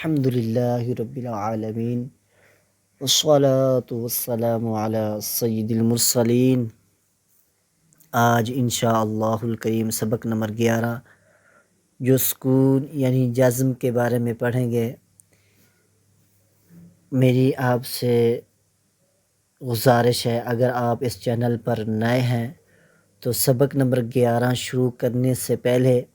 अल्हम्दुलिल्लाहि रब्बिल आलमीन वस्सलातु वस्सलामु अला सय्यिदिल मुरसलीन। आज इंशाअल्लाहुल करीम सबक नंबर 11 जो सुकून यानी जज़्म के बारे में पढ़ेंगे। मेरी आपसे गुजारिश है, अगर आप इस चैनल पर नए हैं तो सबक नंबर 11 शुरू करने से पहले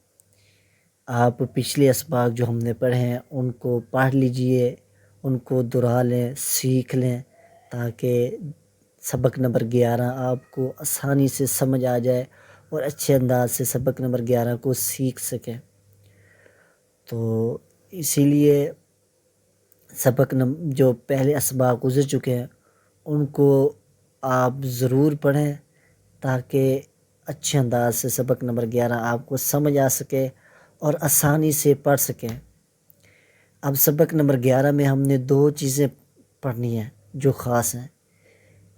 आप पिछले असबाक जो हमने पढ़े हैं उनको पढ़ लीजिए, उनको दोहरा लें, सीख लें, ताकि सबक नंबर 11 आपको आसानी से समझ आ जाए और अच्छे अंदाज से सबक नंबर 11 को सीख सकें। तो इसीलिए जो पहले असबाक गुज़र चुके हैं उनको आप ज़रूर पढ़ें, ताकि अच्छे अंदाज से सबक नंबर 11 आपको समझ आ सके और आसानी से पढ़ सकें। अब सबक नंबर 11 में हमने दो चीज़ें पढ़नी हैं जो ख़ास हैं।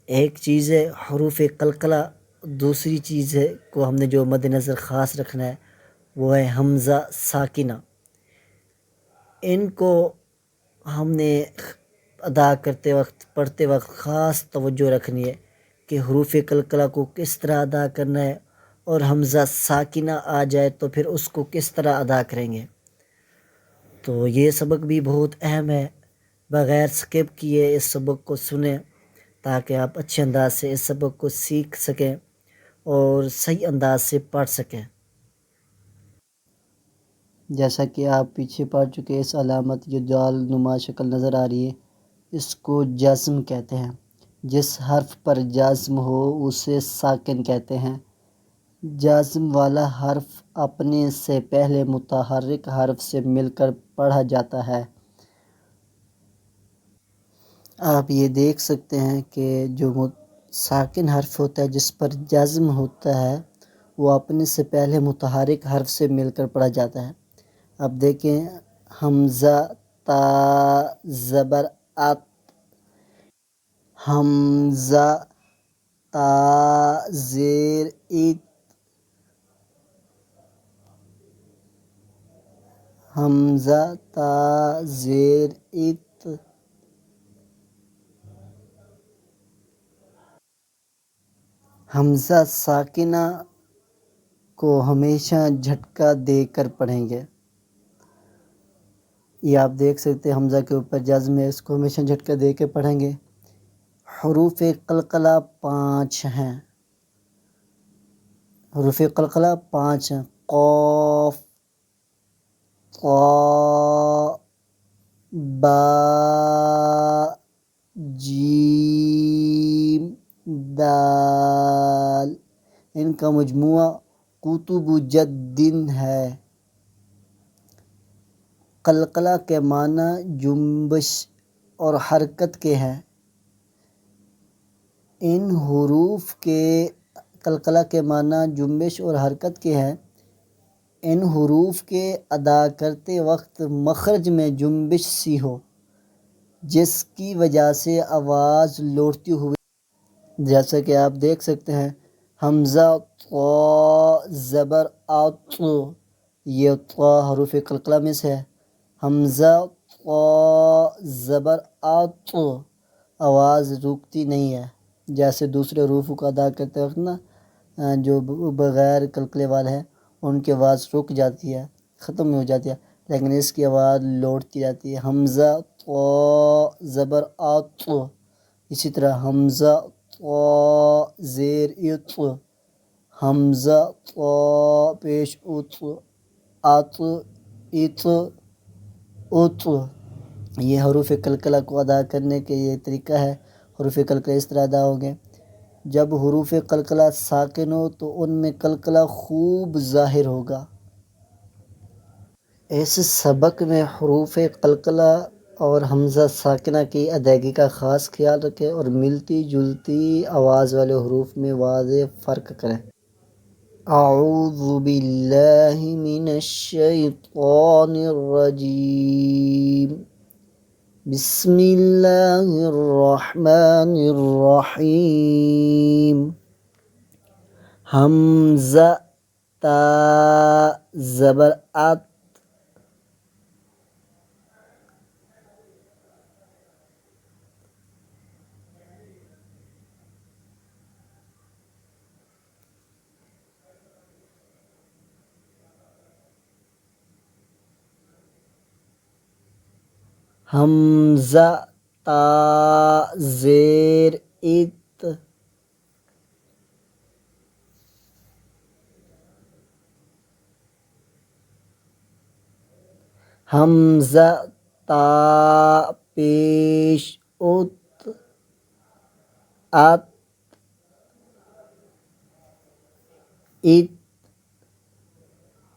एक चीज़ है हरूफ कलकला, दूसरी चीज़ है को हमने जो मद्देनज़र ख़ास रखना है वो है हमज़ा साकिना। इनको हमने अदा करते वक्त, पढ़ते वक्त ख़ास तवज्जो रखनी है कि हरूफ कलकला को किस तरह अदा करना है और हमज़ा साकिना आ जाए तो फिर उसको किस तरह अदा करेंगे। तो ये सबक भी बहुत अहम है, बग़ैर स्किप किए इस सबक को सुने ताकि आप अच्छे अंदाज से इस सबक को सीख सकें और सही अंदाज से पढ़ सकें। जैसा कि आप पीछे पढ़ चुके इस अलामत जो जाल नुमा शक्ल नज़र आ रही है, इसको जज़्म कहते हैं। जिस हर्फ पर जज़्म हो उसे साकिन कहते हैं। जज़्म वाला हर्फ अपने से पहले मुतहर्रिक हर्फ से मिलकर पढ़ा जाता है। आप ये देख सकते हैं कि जो साकिन हर्फ होता है जिस पर जज़्म होता है वो अपने से पहले मुतहर्रिक हर्फ से मिलकर पढ़ा जाता है। अब देखें, हमज़ा ता ज़बर अत, हमज़ा ता ज़ेर इत, हमज़ा ता ज़ेर इत, हमज़ा साकिना को हमेशा झटका देकर पढ़ेंगे। ये आप देख सकते हैं हमज़ा के ऊपर जज़्म है, इसको हमेशा झटका दे के पढ़ेंगे। हरूफ कलकला 5 हैं। हरूफ कलकला 5 हैं। क़ाफ़, क़ा, बा, जीम, दाल। इनका मजमुआ कुतुब जद्दिन है। कलकला के माना जुम्बिश और हरकत के हैं। इन हुरूफ के कलकला के माना जुम्बिश और हरकत के हैं। इन हुरूफ के अदा करते वक्त मखरज में जुम्बिश सी हो, जिसकी वजह से आवाज़ लौटती हुई, जैसा कि आप देख सकते हैं हमज़ा क़ा ज़बर आत, ये क़ा हरूफ कलकला में से है। हमज़ा क़ा ज़बर आत, आवाज़ रुकती नहीं है। जैसे दूसरे हरूफ को अदा करते वक्त ना जो बग़ैर कलकले वाले हैं उनकी आवाज़ रुक जाती है, ख़त्म हो जाती है, लेकिन इसकी आवाज़ लौटती जाती है। हमज़ा क़ा ज़बर आत, इसी तरह हमज़ा क़ा ज़ेर इत, हमज़ा क़ा पेश उत, आत, इत, उत। ये हरूफ कलकला को अदा करने के ये तरीका है। हरूफ कलकला इस तरह अदा होंगे। जब हरूफ कलकला साकिन हो तो उनमें कलकला खूब ज़ाहिर होगा। इस सबक में हरूफ कलकला और हमज़ा साकिना की अदायगी का ख़ास ख्याल रखें और मिलती जुलती आवाज़ वाले हरूफ में वाज़ेह फ़र्क करें। अऊज़ु बिल्लाहि मिनश शैतानिर रजीम, बिस्मिल्लाहिर रहमानिर रहीम। हमज़ा ता ज़बर अत, हमज़ा ता ज़ेर इत, हमज़ा ता पेश उत, अत, इत,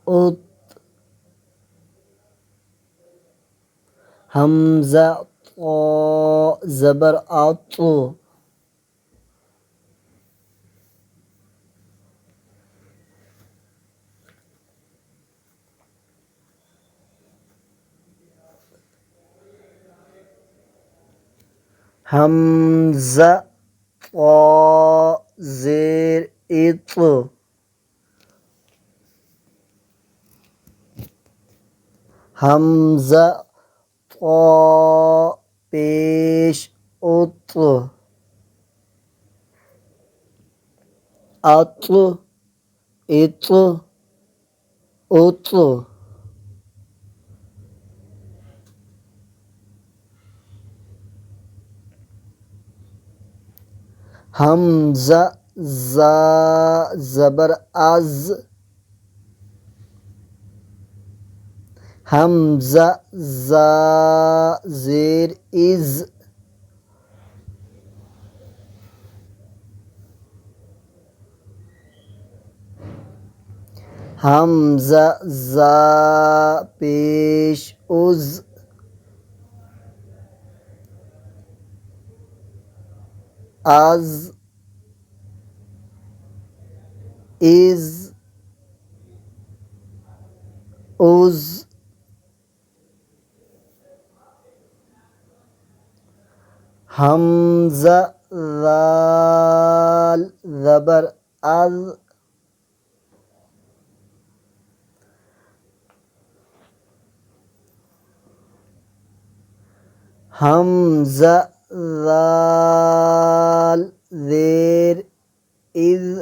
उत, हमज़ा तो ज़बर अतो, हमज़ा तो ज़ेर इत, हमज़ा तो पेश उत, अत, इत, उत, हमज़ा ज़ा ज़बर अज़, हमज़ा ज़ा ज़ेर इज़, हमज़ा ज़ा पेश उज़, अज़, इज़, उज़, हमज़ा ज़ाल ज़बर अज़, हमज़ा ज़ाल ज़ेर इज़,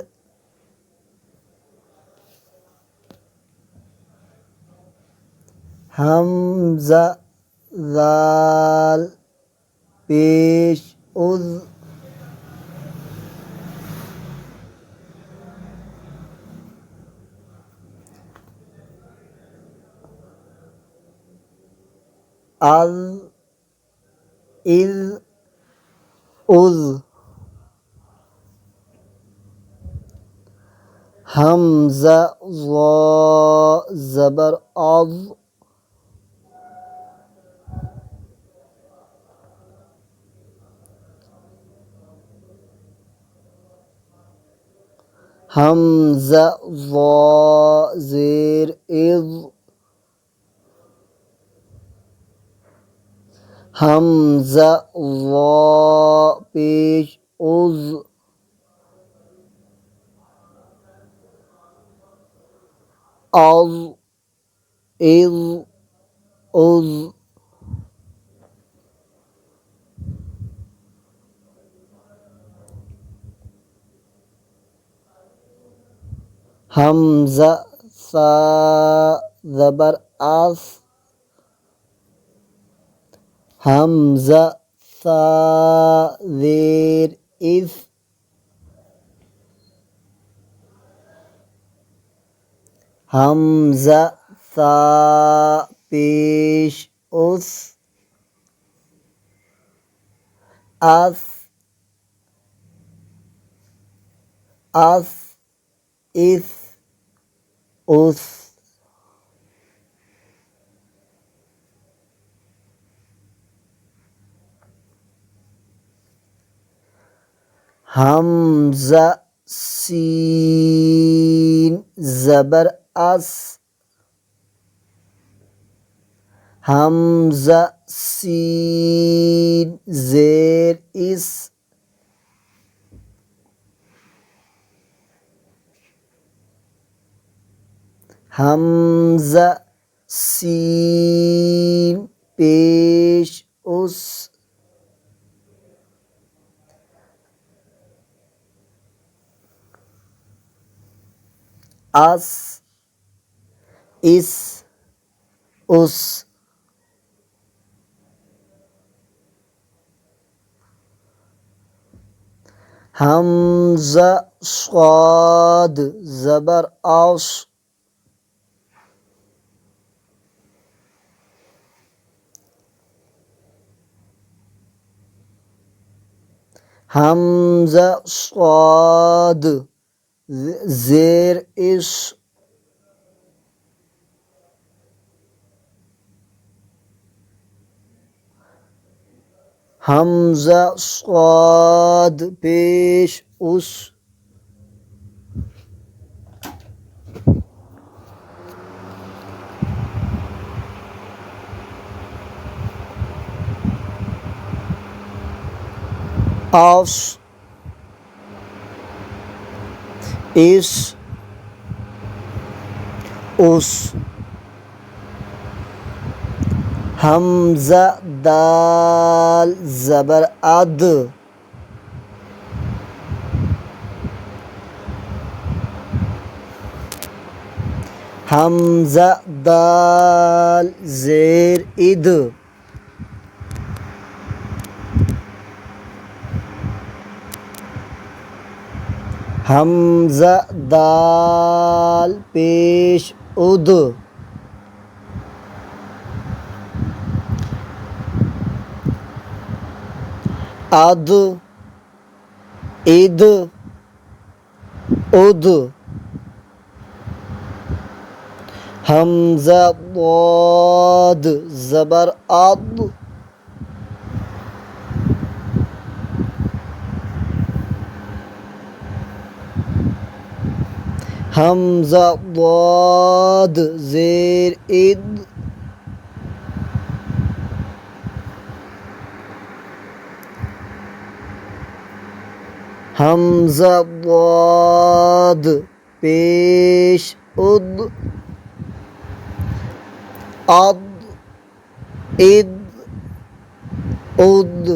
हमज़ा ज़ाल पेश उज़, अज़, इज़, उज़, हमज़ा ज़ा ज़बर अज़, हमज़ा ज़ा ज़ेर इज़, हमज़ा ज़ा पेश उज़, अज़, इज़, उज़, हमज़ा सा ज़बर आस, हमज़ा सा ज़ेर इस, हमज़ा सा पेश उस, अस, अस, इस, उस, हमज़ा सीन ज़बर अस, हमज़ा सीन ज़ेर इस, हमज़ा सीन पेश उस, अस, इस, उस, हमज़ा स्वाद ज़बर औस हमज़ा स्वाद ज़ेर इस हमज़ा स्वाद पेश उस औस इस उस हमज़ा दाल ज़बर अद हमज़ा दाल ज़ेर इद हमज़ा दाल पेश उद अद इद उद हमज़ा ज़ाद ज़बर अद हमज़ा ज़ाद ज़ेर इद हमज़ा ज़ाद पेश उद अद इद उद